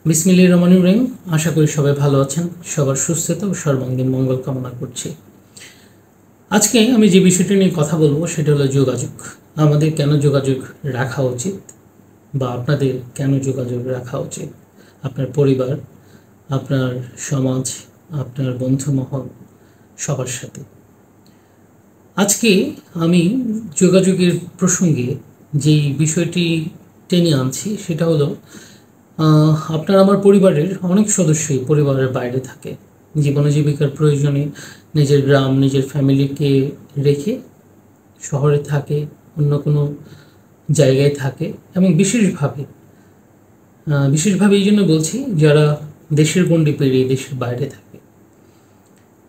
বিসমিল্লাহির রহমানির রহিম। আশা করি সবাই ভালো আছেন, সবার সুস্থতা ও সর্বাঙ্গীন মঙ্গল কামনা করছি। আজকে আমি যে বিষয়টি নিয়ে কথা বলবো সেটা হলো যোগাযোগ। আমাদের কেন যোগাযোগ রাখা উচিত বা আপনাদের কেন যোগাযোগ রাখা উচিত, আপনার পরিবার, আপনার সমাজ, আপনার বন্ধুমহল, সবার সাথে। আজকে আমি যোগাযোগের প্রসঙ্গে যেই বিষয়টি টেনে আনছি সেটা হলো আপনার আমার পরিবারের অনেক সদস্যই পরিবারের বাইরে থাকে, জীবন জীবিকার প্রয়োজনে নিজের গ্রাম, নিজের ফ্যামিলিকে রেখে শহরে থাকে, অন্য কোনো জায়গায় থাকে এবং বিশেষভাবে এই জন্য বলছি যারা দেশের গণ্ডি পেরিয়ে দেশের বাইরে থাকে।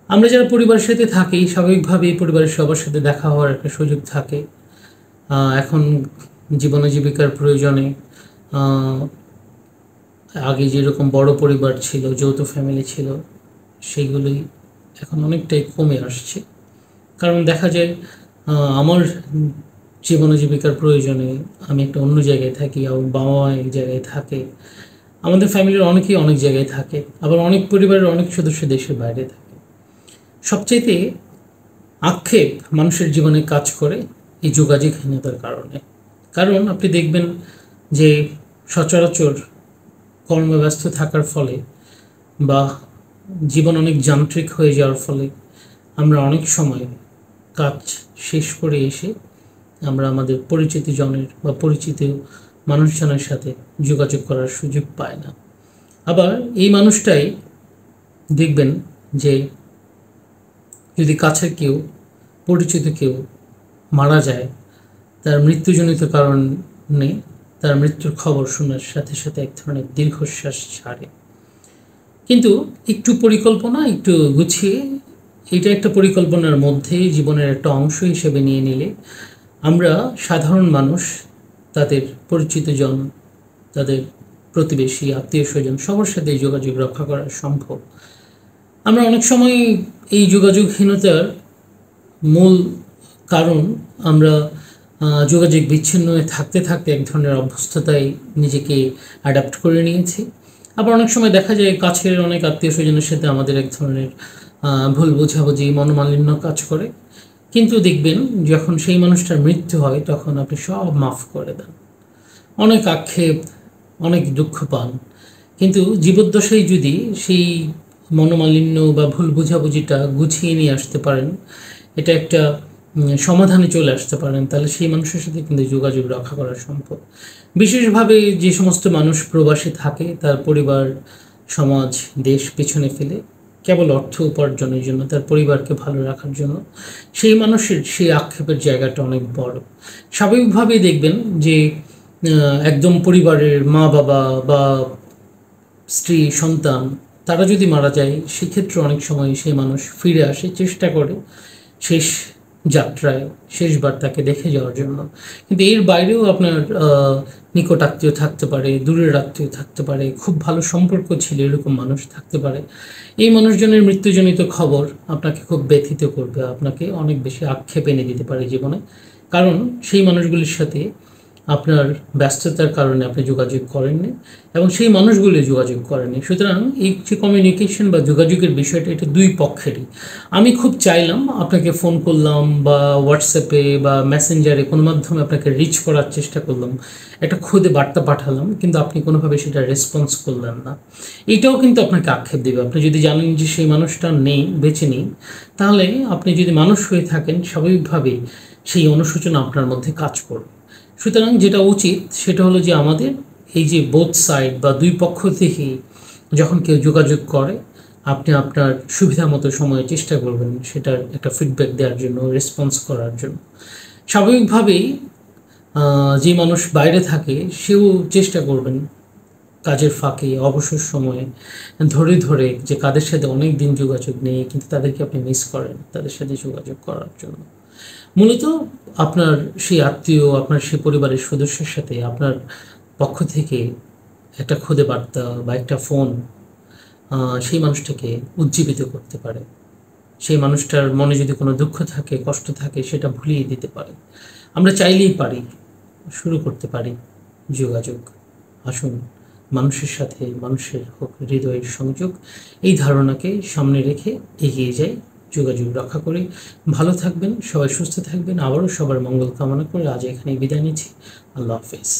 আমরা যারা পরিবারের সাথে থাকি স্বাভাবিকভাবেই পরিবারের সবার সাথে দেখা হওয়ার একটা সুযোগ থাকে। এখন জীবন জীবিকার প্রয়োজনে আগে যেরকম বড় পরিবার ছিল, যৌথ ফ্যামিলি ছিল, সেইগুলোই এখন অনেকটাই কমে আসছে। কারণ দেখা যায় আমার জীবন জীবিকার প্রয়োজনে আমি একটা অন্য জায়গায় থাকি, এবং বাবা মা এক জায়গায় থাকে, আমাদের ফ্যামিলির অনেকেই অনেক জায়গায় থাকে, আবার অনেক পরিবারের অনেক সদস্য দেশের বাইরে থাকে। সবচাইতে আক্ষেপ মানুষের জীবনে কাজ করে এই যোগাযোগহীনতার কারণে। কারণ আপনি দেখবেন যে সচরাচর কর্মব্যস্ত থাকার ফলে বা জীবন অনেক যান্ত্রিক হয়ে যাওয়ার ফলে আমরা অনেক সময় কাজ শেষ করে এসে আমরা আমাদের পরিচিত জনের বা পরিচিত মানুষজনের সাথে যোগাযোগ করার সুযোগ পাই না। আবার এই মানুষটাই দেখবেন যে যদি কাছের কেউ, পরিচিত কেউ মারা যায়, তার মৃত্যুজনিত কারণে তার মৃত্যুর খবর শোনার সাথে সাথে এক ধরনের দীর্ঘশ্বাস ছাড়ে। কিন্তু একটু পরিকল্পনা, একটু গুছিয়ে, এটা একটা পরিকল্পনার মধ্যে জীবনের একটা অংশ হিসেবে নিয়ে নিলে আমরা সাধারণ মানুষ, তাদের পরিচিত জন, তাদের প্রতিবেশী, আত্মীয় স্বজন, সবার সাথে এই যোগাযোগ রক্ষা করা সম্ভব। আমরা অনেক সময় এই যোগাযোগহীনতার মূল কারণ আমরা যোগাযোগ বিচ্ছিন্ন হয়ে থাকতে থাকতে এক ধরনের অভ্যস্ততায় নিজেকে অ্যাডাপ্ট করে নিয়েছি। আবার অনেক সময় দেখা যায় কাছের অনেক আত্মীয় স্বজনের সাথে আমাদের এক ধরনের ভুল বোঝাবুঝি, মনোমালিন্য কাজ করে। কিন্তু দেখবেন যখন সেই মানুষটার মৃত্যু হয় তখন আপনি সব মাফ করে দেন, অনেক আক্ষেপ, অনেক দুঃখ পান। কিন্তু জীবদ্দশায় যদি সেই মনোমালিন্য বা ভুল বোঝাবুঝিটা গুছিয়ে নিয়ে আসতে পারেন, এটা একটা সমাধানে চলে আসতে পারেন, তাহলে সেই মানুষের সাথে কিন্তু যোগাযোগ রক্ষা করা সম্ভব। বিশেষভাবে যে সমস্ত মানুষ প্রবাসে থাকে, তার পরিবার, সমাজ, দেশ পেছনে ফেলে কেবল অর্থ উপার্জনের জন্য, তার পরিবারকে ভালো রাখার জন্য, সেই মানুষের সেই আক্ষেপের জায়গাটা অনেক বড়। স্বাভাবিকভাবেই দেখবেন যে একদম পরিবারের মা বাবা বা স্ত্রী, সন্তান, তারা যদি মারা যায় সেক্ষেত্রে অনেক সময় সেই মানুষ ফিরে আসে, চেষ্টা করে শেষ যাত্রায় শেষবার তাকে দেখে যাওয়ার জন্য। কিন্তু এর বাইরেও আপনার নিকট আত্মীয় থাকতে পারে, দূরের আত্মীয় থাকতে পারে, খুব ভালো সম্পর্ক ছিল এরকম মানুষ থাকতে পারে। এই মানুষজনের মৃত্যুজনিত খবর আপনাকে খুব ব্যথিত করবে, আপনাকে অনেক বেশি আক্ষেপ এনে দিতে পারে জীবনে। কারণ সেই মানুষগুলির সাথে আপনার ব্যস্ততার কারণে আপনি যোগাযোগ করেননি এবং সেই মানুষগুলি যোগাযোগ করেননি। সুতরাং এই যে কমিউনিকেশন বা যোগাযোগের বিষয়টা, এটা দুই পক্ষেরই। আমি খুব চাইলাম, আপনাকে ফোন করলাম বা হোয়াটসঅ্যাপে বা মেসেঞ্জারে কোনো মাধ্যমে আপনাকে রিচ করার চেষ্টা করলাম, একটা খুদে বার্তা পাঠালাম, কিন্তু আপনি কোনোভাবে সেটা রেসপন্স করলেন না। এইটাও কিন্তু আপনাকে আক্ষেপ দেবে। আপনি যদি জানেন যে সেই মানুষটা নেই, বেঁচে নেই, তাহলে আপনি যদি মানুষ হয়ে থাকেন স্বাভাবিকভাবেই সেই অনুশোচনা আপনার মধ্যে কাজ করবে। সুতরাং যেটা উচিত সেটা হলো যে আমাদের এই যে বোথ সাইড বা দুই পক্ষ থেকেই যখন কেউ যোগাযোগ করে, আপনি আপনার সুবিধা মতো সময়ে চেষ্টা করবেন সেটার একটা ফিডব্যাক দেওয়ার জন্য, রেসপন্স করার জন্য। স্বাভাবিকভাবেই যে মানুষ বাইরে থাকে সেও চেষ্টা করবেন কাজের ফাঁকে, অবসর সময়ে ধরে ধরে যে কাদের সাথে অনেক দিন যোগাযোগ নেই কিন্তু তাদেরকে আপনি মিস করেন, তাদের সাথে যোগাযোগ করার জন্য। মূলত আপনার সেই আত্মীয়, আপনার সেই পরিবারের সদস্যের সাথে আপনার পক্ষ থেকে একটা খুদে বার্তা বা একটা ফোন সেই মানুষটাকে উজ্জীবিত করতে পারে। সেই মানুষটার মনে যদি কোনো দুঃখ থাকে, কষ্ট থাকে, সেটা ভুলিয়ে দিতে পারে। আমরা চাইলেই পারি, শুরু করতে পারি যোগাযোগ। আসুন মানুষের সাথে মানুষের হোক হৃদয়ের সংযোগ, এই ধারণাকে সামনে রেখে এগিয়ে যাই, যোগাযোগ রক্ষা করি। ভালো থাকবেন, সবাই সুস্থ থাকবেন। আবারও সবার মঙ্গল কামনা করে আজ এখানেই বিদায় নিচ্ছি। আল্লাহ হাফেজ।